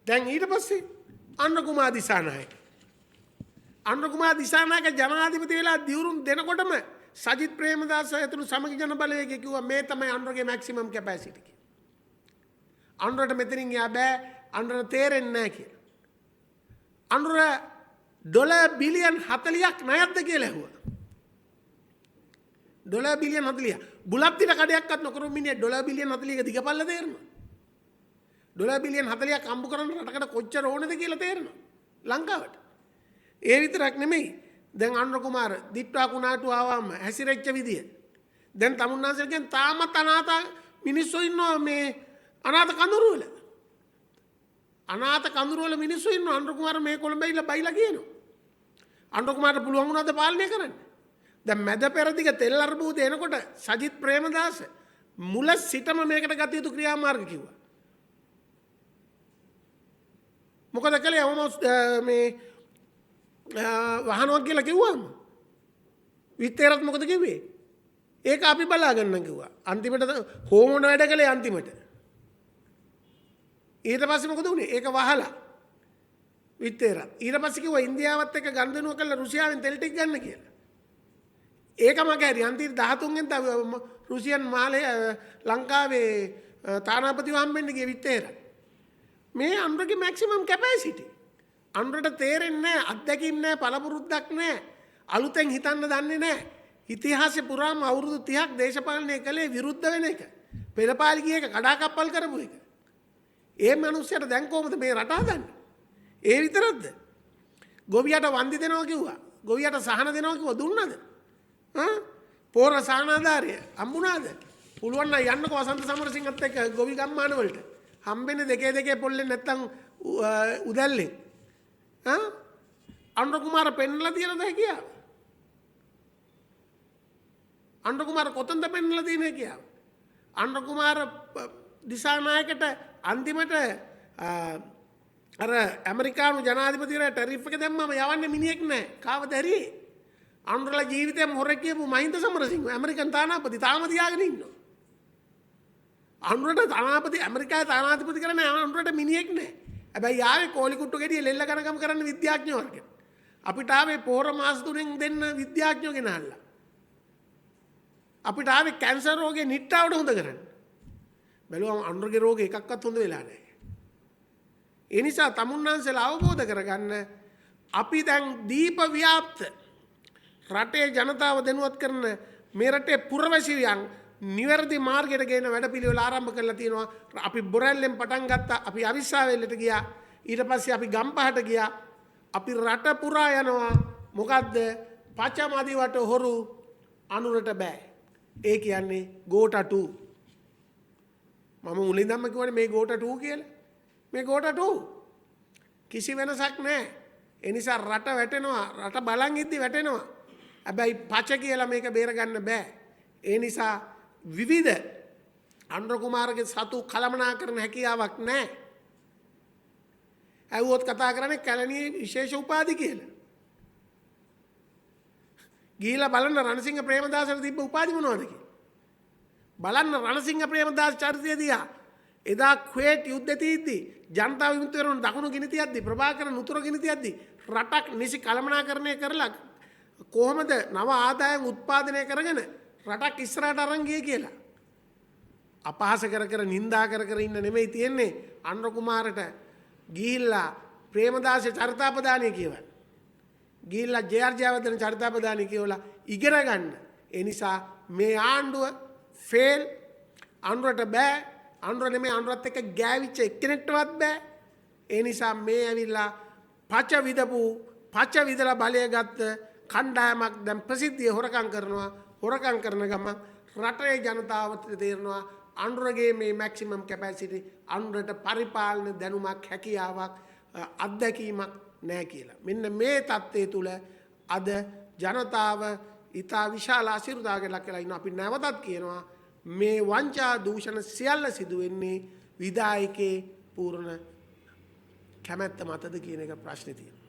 දැන් ඊට පස්සේ අනුර කුමාර දිසානායක ජනාධිපති වෙලා දිවුරුම් දෙනකොටම සජිත් ප්‍රේමදාස ඇතුළු සමගි ජන බලවේගය කිව්වා මේ තමයි අනුරගේ මැක්සිමම් කැපැසිටි කියලා. අනුරට මෙතනින් යා බෑ අනුරට තේරෙන්නේ නැහැ කියලා. අනුර ඩොලර් බිලියන් 40ක් ණයක්ද කියලා ඇහුවා. Dollar billion 40. බුලත්තිට කඩයක්වත් නොකරු මිනිහ ඩොලර් බිලියන් 40ක දිගපල්ල තේරෙනවා. ඩොලර් බිලියන් 40ක් අම්බු කරන රටකට කොච්චර ඕනද කියලා තේරෙනවා ලංකාවට. ඒ විතරක් නෙමෙයි. දැන් අනුර කුමාර දිට්ටා කුණාටු ආවම හැසිරෙච්ච විදිය. දැන් තමුන්නාන්සේගෙන් තාමත් අනාථ මිනිස්සු ඉන්නවා මේ අනාථ කඳුරු වල. අනාථ කඳුරු වල මිනිස්සු ඉන්නවා අනුර කුමාර මේ කොළඹ බයිලා කියනවා. අනුර කුමාරට පුළුවන් වුණාද පාලනය කරන්න? දැන් මැද පෙරදිග තෙල් අර්බුද එනකොට සජිත් ප්‍රේමදාස මුල සිටම මේකට ගත යුතු ක්‍රියාමාර්ග කිව්වා. මොකද කළේ මේ වහනවා කියලා කිව්වම විත්තේරත් මොකද කිව්වේ? ඒක අපි බලා ගන්න කිව්වා. අන්තිමට හෝමෝන වැඩ කළේ අන්තිමට. ඊට පස්සේ මොකද වුනේ? ඒක වහලා විත්තේරත්. ඊට පස්සේ කිව්වා ඉන්දියාවත් එක්ක ගනුදෙනුව කළා රුසියාවෙන් තෙල් ටික ගන්න කියලා. ඒක මගහැරි අන්තිම 13 වෙනිදා රුසියන් මාලේ ලංකාවේ තානාපතිව හම්බෙන්න ගිය විත්තේරත්. මේ අනුරගේ මැක්සිමම් කැපැසිටි. අනුරට තේරෙන්නේ නැහැ, අත්දැකීම් නැහැ, පළපුරුද්දක් නැහැ, අලුතෙන් හිතන්න දන්නේ නැහැ. ඉතිහාසෙ පුරාම අවුරුදු 30ක් දේශපාලනය කළේ විරුද්ධ වෙන එක. පෙරපාලිගිය එක කඩාකප්පල් කරපු එක. ඒ මිනිස්සුන්ට දැන් කොහොමද මේ රට හදන්නේ? ඒ විතරක්ද? ගොවියට වන්දි දෙනවා කිව්වා. ගොවියට සහන දෙනවා කිව්වා දුන්නද? පෝර සහනාධාරය හම්බුණාද? පුළුවන් නම් යන්නකෝ වසන්ත සමරසිංහත් එක්ක ගොවි ගම්මාන වලට. හම්බෙන්නේ දෙකේ පොල්ලෙන් නැත්තම් උදැල්ලෙන්. අනුර කුමාර පෙන්නලා තියනද කියා? අනුර කුමාර කොතනද පෙන්නලා තියෙන්නේ කියා? අනුර කුමාර දිසානායකට අන්තිමට අර ඇමරිකානු ජනාධිපතිවරයා ටැරිෆ් එක දැම්මම යවන්නේ මිනිහෙක් නැහැ. කාවද හරියේ? අනුරලා ජීවිතේම හොරෙක් කියපු මහින්ද සමරසිංහ ඇමරිකන් තානාපති තාම තියාගෙන ඉන්නවා. අනුරට තානාපති ඇමරිකාවේ තානාධිපති කරන්නේ අනුරට මිනිහෙක් නැහැ. හැබැයි ආවේ කෝලි කුට්ටු ගෙඩිය ලෙල්ල ගණකම් කරන්න විද්‍යාඥයෝ වර්ගෙ. අපිට ආවේ පොහොර මාස 3න් දෙන්න විද්‍යාඥයෝ ගෙනල්ලා. අපිට ආවේ කැන්සර් රෝගේ නිට්ටාවට හොඳ කරන්න. බැලුවම අනුරගේ රෝගේ එකක්වත් හොඳ වෙලා නැහැ. ඒ නිසා තමුන්නාන්සලා අවබෝධ කරගන්න අපි දැන් දීප ව්‍යාප්ත රටේ ජනතාව දැනුවත් කරන මේ රටේ පුරවැසියන් නිවැරදි මාර්ගයට ගේන වැඩපිළිවෙල ආරම්භ කරලා තියෙනවා. අපි බොරැල්ලෙන් පටන් ගත්තා. අපි අවිස්සාවේල්ලට ගියා. ඊට පස්සේ අපි ගම්පහට ගියා. අපි රට පුරා යනවා. මොකද්ද? පචමදිවට හොරු අනුරට බෑ. ඒ කියන්නේ ගෝටටු. මම මුලින්දම කිව්වනේ මේ ගෝටටු කියලා. මේ ගෝටටු කිසි වෙනසක් නැහැ. ඒ නිසා රට වැටෙනවා. රට බලන් ඉද්දි වැටෙනවා. හැබැයි පච කියලා මේක බේරගන්න බෑ. ඒ නිසා විවිධ අනුර කුමාරගේ සතු කළමනාකරන හැකියාවක් නැහැ. ඇහුවොත් කතා කරන්නේ කැලණියේ විශේෂ උපාධි කියලා. ගිහිලා බලන්න රණසිංහ ප්‍රේමදාසට තිබ්බ උපාධි මොනවද කියලා. බලන්න රණසිංහ ප්‍රේමදාස චරිතය දිහා. එදා ක්වේට් යුද්ධෙ තීද්දි ජනතා විමුක්ති පෙරමුණ දකුණු ගිනි තියද්දි ප්‍රභාකරන් උතුර ගිනි තියද්දි රටක් නිසි කළමනාකරණය කරලා කොහොමද නව ආදායම් උත්පාදනය කරගෙන රටක් ඉස්සරහට අරන් ගියේ කියලා. අපහාස කර නින්දා කර ඉන්න නෙමෙයි තියෙන්නේ. අනුර කුමාරට ගිහිල්ලා ප්‍රේමදාස චරිතාපදානිය කියවන්න. ගිහිල්ලා ජයර්ජයවර්ධන චරිතාපදානිය කියවලා ඉගෙන ගන්න. ඒ නිසා මේ ආණ්ඩුව ෆේල්. අනුරට බෑ. අනුර නෙමෙයි අනුරත් එක්ක ගෑවිච්ච එක්කෙනෙක්ටවත් බෑ. ඒ නිසා මේ ඇවිල්ලා පච විදලා බලය ගත්ත කණ්ඩායමක් දැන් ප්‍රසිද්ධිය හොරකම් කරනවා. හොරකම් කරන ගම රටේ ජනතාවට තේරෙනවා අනුරගේ මේ මැක්සිමම් කැපැසිටි අනුරට පරිපාලන දැනුමක් හැකියාවක් අත්දැකීමක් නැහැ කියලා. මෙන්න මේ தත්ත්වයේ තුල අද ජනතාව ඊතා විශාල අසිරුදායකට ලක් වෙලා ඉන්න අපි නැවතත් කියනවා මේ වංචා දූෂණ සියල්ල සිදු වෙන්නේ විධායකේ පූර්ණ කැමැත්ත මතද කියන එක ප්‍රශ්නේ තියෙනවා.